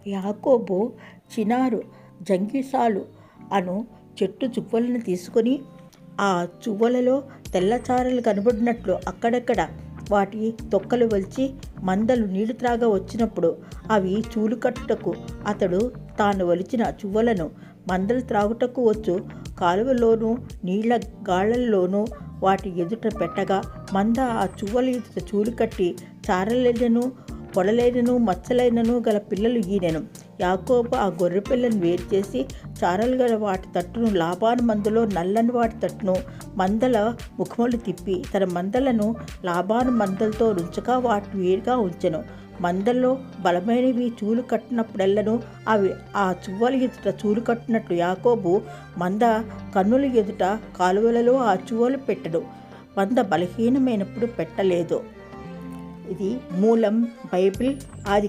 యాకోబు చినారు జంగిసాలు అను చెట్టు చువ్వలను తీసుకొని ఆ చువ్వలలో తెల్లచారలు కనబడినట్లు అక్కడక్కడ వాటి తొక్కలు వలిచి మందలు నీళ్లు త్రాగ వచ్చినప్పుడు అవి చూలు కట్టుటకు అతడు తాను వలిచిన చువ్వలను మందలు త్రాగుటకు వచ్చు కాలువలోనూ నీళ్ల గాళ్లలోనూ వాటి ఎదుట పెట్టగా మంద ఆ చువ్వల ఎదుట చూలు కట్టి చారలైనను పొడలైనను మచ్చలైనను గల పిల్లలు ఈనెను. యాకోబు ఆ గొర్రె పిల్లను వేరు చేసి చారలు గల వాటి తట్టును లాబాను మందలో నల్లని వాటి తట్టును మందల ముఖములు తిప్పి తన మందలను లాబాను మందలతో ఉంచగా వాటిని వేరుగా ఉంచెను. మందల్లో బలమైనవి చూలు కట్టినప్పుడెల్లను అవి ఆ చువ్వల ఎదుట చూలు కట్టినట్లు యాకోబు మంద కన్నుల ఎదుట కాలువలలో ఆ చువ్వలు పెట్టెను. మంద బలహీనమైనప్పుడు పెట్టలేదు. ఇది మూలం బైబిల్ ఆది